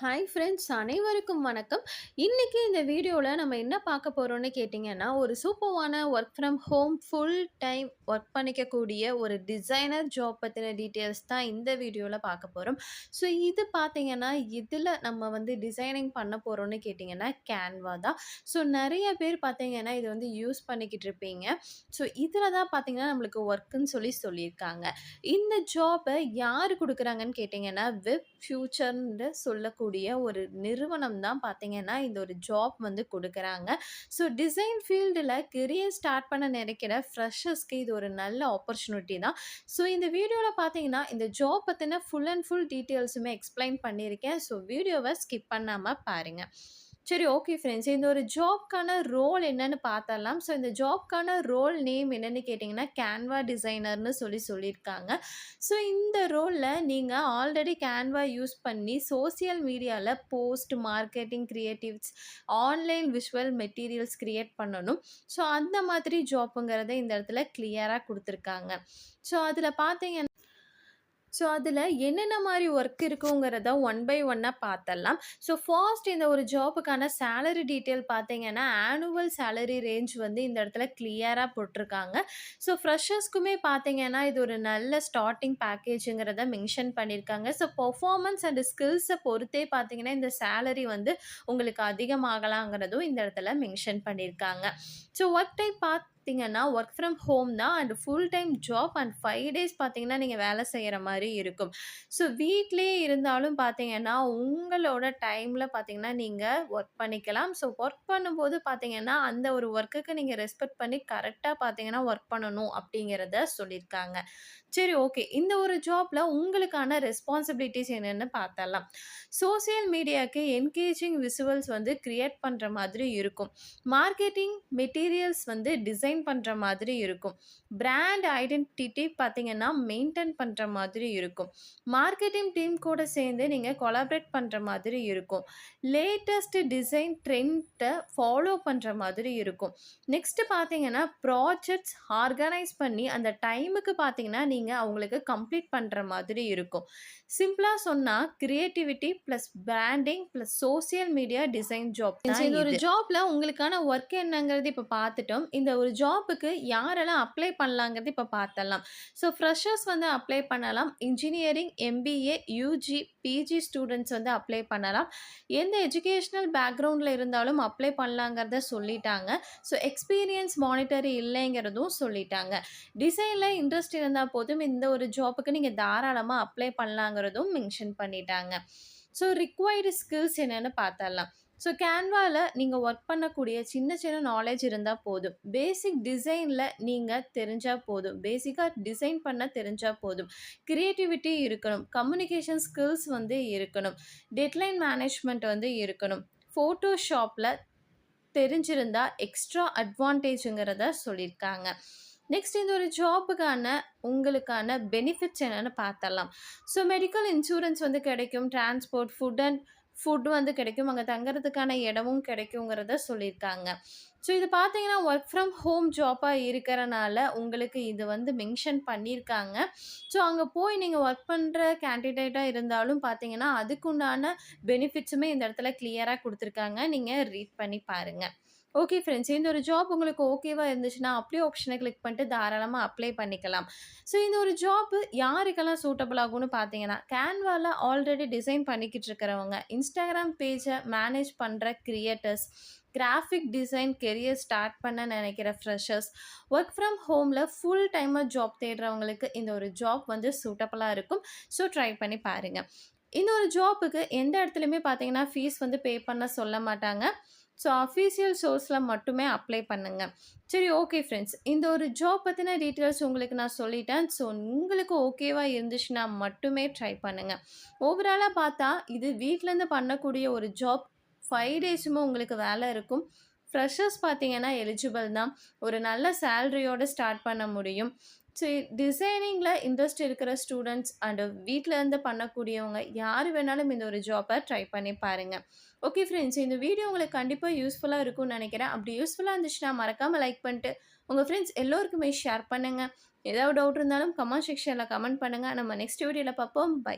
Hi friends அனைவருக்கும் வணக்கம். இன்னைக்கு இந்த வீடியோவில் நம்ம என்ன பார்க்க போகிறோம்னு கேட்டிங்கன்னா, ஒரு சூப்பர்வான work from home full time work பண்ணிக்கக்கூடிய ஒரு டிசைனர் ஜாப் பற்றின டீட்டெயில்ஸ் தான் இந்த வீடியோவில் பார்க்க போகிறோம். ஸோ இது பார்த்தீங்கன்னா, இதில் நம்ம வந்து டிசைனிங் பண்ண போகிறோம்னு கேட்டிங்கன்னா கேன்வா தான். ஸோ நிறைய பேர் பார்த்தீங்கன்னா இது வந்து யூஸ் பண்ணிக்கிட்டு இருப்பீங்க. ஸோ இதில் தான் பார்த்தீங்கன்னா நம்மளுக்கு ஒர்க்குன்னு சொல்லியிருக்காங்க. இந்த ஜாப்பை யார் கொடுக்குறாங்கன்னு கேட்டிங்கன்னா, வெப் ஃபியூச்சர்ன்னு சொல்லக்கூடிய ஒரு நிறுவனம் தான் பார்த்தீங்கன்னா, இந்த ஒரு ஜாப் வந்து குடுக்குறாங்க. ஸோ டிசைன் ஃபீல்டுல கெரியர் ஸ்டார்ட் பண்ண நினைக்கிற ஃப்ரெஷர்ஸ்க்கு இது ஒரு நல்ல ஆப்பர்ச்சுனிட்டி தான். ஸோ இந்த வீடியோல பார்த்தீங்கன்னா, இந்த ஜாப் பத்தின ஃபுல் அண்ட் ஃபுல் டீட்டெயில்ஸுமே எக்ஸ்ப்ளைன் பண்ணியிருக்கேன். ஸோ வீடியோவ ஸ்கிப் பண்ணாம பாருங்க. சரி, ஓகே ஃப்ரெண்ட்ஸ். இந்த ஒரு ஜாப்க்கான ரோல் என்னன்னு பார்த்தரலாம். ஸோ இந்த ஜாப்க்கான ரோல் நேம் என்னன்னு கேட்டிங்கன்னா, கேன்வா டிசைனர்ன்னு சொல்லியிருக்காங்க. ஸோ இந்த ரோல்ல நீங்க ஆல்ரெடி கேன்வா யூஸ் பண்ணி சோசியல் மீடியால post, marketing creatives, online visual materials create பண்ணணும். ஸோ அந்த மாதிரி ஜாப்புங்கிறத இந்த இடத்துல கிளியரா குடுத்துருக்காங்க. ஸோ அதில பார்த்தீங்கன்னா என்னென்ன மாரி ஒர்க் இருக்குங்கிறத ஒன் பை ஒன்னா பார்த்தரலாம். ஸோ ஃபர்ஸ்ட் இந்த ஒரு ஜாப்புக்கான சேலரி டீட்டெயில் பார்த்தீங்கன்னா, ஆனுவல் சேலரி ரேஞ்ச் வந்து இந்த இடத்துல கிளியரா போட்டிருக்காங்க. ஸோ ஃப்ரெஷர்ஸ்க்குமே பார்த்தீங்கன்னா, இது ஒரு நல்ல ஸ்டார்ட்டிங் பேக்கேஜுங்கிறத மென்ஷன் பண்ணியிருக்காங்க. ஸோ பெர்ஃபார்மன்ஸ் அண்ட் ஸ்கில்ஸை பொறுத்தே பார்த்தீங்கன்னா, இந்த சேலரி வந்து உங்களுக்கு அதிகமாகலாங்கிறதும் இந்த இடத்துல மென்ஷன் பண்ணியிருக்காங்க. ஸோ ஒர்க் டைப் பார்த்தீங்கன்னா, ஒர்க் ஃப்ரம் ஹோம் தான் and full time job and 5 days பார்த்தீங்கன்னா, நீங்க வேலை செய்ற மாரி இருக்கும். ஸோ வீட்லயே இருந்தாலும் பார்த்தீங்கன்னா, உங்களோட டைம்ல பார்த்தீங்கன்னா, நீங்க ஒர்க் பண்ணிக்கலாம். ஸோ ஒர்க் பண்ணும்போது பார்த்தீங்கன்னா, அந்த ஒரு ஒர்க்குக்கு நீங்க ரெஸ்பெக்ட் பண்ணி கரெக்ட்டா பார்த்தீங்கன்னா, ஒர்க் பண்ணணும் அப்படிங்கிறத சொல்லியிருக்காங்க. சரி, ஓகே. இந்த ஒரு ஜாப்ல உங்களுக்கான ரெஸ்பான்சிபிலிட்டீஸ் என்னன்னு பார்த்தரலாம். சோசியல் மீடியாக்கு என்கேஜிங் விசுவல்ஸ் வந்து கிரியேட் பண்ற மாதிரி இருக்கும். மார்க்கெட்டிங் மெட்டீரியல்ஸ் வந்து டிசைன் பண்ற மாதிரி இருக்கும். பிராண்ட் ஐடென்டிட்டி பார்த்தீங்கன்னா, மெயின்டெயின் பண்ற மாதிரி இருக்கும். மார்க்கெட்டிங் டீம் கூட சேர்ந்து நீங்க கொலாபரேட் பண்ற மாதிரி இருக்கும். லேட்டஸ்ட் டிசைன் ட்ரெண்ட்ட ஃபாலோ பண்ற மாதிரி இருக்கும். நெக்ஸ்ட் பார்த்தீங்கன்னா, ப்ராஜெக்ட்ஸ் ஆர்கனைஸ் பண்ணி அந்த டைமுக்கு பார்த்தீங்கன்னா, நீங்க அவங்களுக்கு கம்ப்ளீட் பண்ற மாதிரி இருக்கும். சிம்பிளா சொன்னா creativity plus branding plus social media design job தான் இந்த ஒரு ஜாப்ல உங்களுக்கான ஒர்க் என்னங்கிறது இப்ப பார்த்துட்டோம். இந்த ஒரு ஜாப்புக்கு யாரெல்லாம் அப்ளை பண்ணலாங்கிறது இப்ப பார்த்தரலாம். ஸோ ஃப்ரெஷர்ஸ் வந்து அப்ளை பண்ணலாம். Engineering, MBA, UG, PG students வந்து அப்ளை பண்ணலாம். எந்த எஜுகேஷனல் பேக்ரவுண்ட்ல இருந்தாலும் அப்ளை பண்ணலாங்கிறத சொல்லிட்டாங்க. ஸோ எக்ஸ்பீரியன்ஸ் மானிட்டரி இல்லைங்கிறதும் சொல்லிட்டாங்க. டிசைன்ல இன்ட்ரெஸ்ட் இருந்தா போதும், இந்த ஒரு ஜாப்புக்கு நீங்க தாராளமா அப்ளை பண்ணலாங்கிறதும் மென்ஷன் பண்ணிட்டாங்க. ஸோ ரிக்வயர்டு ஸ்கில்ஸ் என்னன்னு பார்த்தரலாம். ஸோ கேன்வால நீங்க ஒர்க் பண்ணக்கூடிய சின்ன சின்ன நாலேட்ஜ் இருந்தா போதும். பேசிக் டிசைன்ல நீங்க தெரிஞ்சா போதும். பேசிக்கா டிசைன் பண்ண தெரிஞ்சா போதும். கிரியேட்டிவிட்டி இருக்கணும். கம்யூனிகேஷன் ஸ்கில்ஸ் வந்து இருக்கணும். டெட்லைன் மேனேஜ்மெண்ட் வந்து இருக்கணும். ஃபோட்டோஷாப்ல தெரிஞ்சிருந்தா எக்ஸ்ட்ரா அட்வான்டேஜ்ங்கிறத சொல்லியிருக்காங்க. நெக்ஸ்ட் இந்த ஒரு ஜாப்புக்கான உங்களுக்கான பெனிஃபிட்ஸ் என்னன்னு பார்த்தரலாம். ஸோ மெடிக்கல் இன்சூரன்ஸ் வந்து கிடைக்கும். டிரான்ஸ்போர்ட், ஃபுட் வந்து கிடைக்கும். அங்க தங்குறதுக்கான இடமும் கிடைக்குங்கிறத சொல்லியிருக்காங்க. ஸோ இது பார்த்தீங்கன்னா, ஒர்க் ஃப்ரம் ஹோம் ஜாப்பா இருக்கறனால உங்களுக்கு இது வந்து மென்ஷன் பண்ணியிருக்காங்க. ஸோ அங்க போய் நீங்க ஒர்க் பண்ற கேண்டிடேட்டா இருந்தாலும் பார்த்தீங்கன்னா, அதுக்குண்டான பெனிஃபிட்ஸுமே இந்த இடத்துல கிளியரா குடுத்துருக்காங்க. நீங்க ரீட் பண்ணி பாருங்க. Okay friends. இந்த ஒரு ஜாப் உங்களுக்கு ஓகேவா இருந்துச்சுன்னா, அப்ளை ஆப்ஷன கிளிக் பண்ணிட்டு தாராளமா அப்ளை பண்ணிக்கலாம். ஸோ இந்த ஒரு ஜாப் யாருக்கெல்லாம் சூட்டபிள் ஆகும்னு பார்த்தீங்கன்னா, கேன்வால ஆல்ரெடி டிசைன் பண்ணிக்கிட்டு இருக்கிறவங்க, இன்ஸ்டாகிராம் பேஜ மேனேஜ் பண்ற creators, graphic design career start பண்ண நினைக்கிற ஃப்ரெஷர்ஸ், ஒர்க் ஃப்ரம் ஹோம்ல ஃபுல் டைமா ஜாப் தேடுறவங்களுக்கு இந்த ஒரு ஜாப் வந்து சூட்டபிளா இருக்கும். ஸோ ட்ரை பண்ணி பாருங்க. இந்த ஒரு ஜாப்புக்கு எந்த இடத்துலயுமே பார்த்தீங்கன்னா, ஃபீஸ் வந்து பே பண்ண சொல்ல மாட்டாங்க. ஸோ அஃபீஷியல் சோர்ஸ்ல மட்டுமே அப்ளை பண்ணுங்க. சரி, ஓகே ஃப்ரெண்ட்ஸ். இந்த ஒரு ஜாப் பத்தின டீட்டெயில்ஸ் உங்களுக்கு நான் சொல்லிட்டேன். ஸோ உங்களுக்கு ஓகேவா இருந்துச்சுன்னா மட்டுமே ட்ரை பண்ணுங்க. ஓவராலா பார்த்தா இது வீட்லேருந்து பண்ணக்கூடிய ஒரு ஜாப். 5 டேஸுமே உங்களுக்கு வேலை இருக்கும். ஃப்ரெஷர்ஸ் பார்த்தீங்கன்னா எலிஜிபிள் தான். ஒரு நல்ல சேலரியோட ஸ்டார்ட் பண்ண முடியும். ஸோ டிசைனிங்ல இன்ட்ரெஸ்ட் இருக்கிற ஸ்டூடெண்ட்ஸ் அண்ட் வீட்ல இருந்து பண்ணக்கூடியவங்க யார் வேணாலும் இந்த ஒரு ஜாப்பை ட்ரை பண்ணி பாருங்க. ஓகே ஃப்ரெண்ட்ஸ், இந்த வீடியோ உங்களுக்கு கண்டிப்பாக யூஸ்ஃபுல்லாக இருக்கும்னு நினைக்கிறேன். அப்படி யூஸ்ஃபுல்லாக இருந்துச்சுன்னா மறக்காமல் லைக் பண்ணிட்டு உங்கள் ஃப்ரெண்ட்ஸ் எல்லோருக்குமே ஷேர் பண்ணுங்கள். ஏதாவது டவுட் இருந்தாலும் கமெண்ட் செக்ஷனில் கமெண்ட் பண்ணுங்கள். நம்ம நெக்ஸ்ட் வீடியோவில் பார்ப்போம். பை.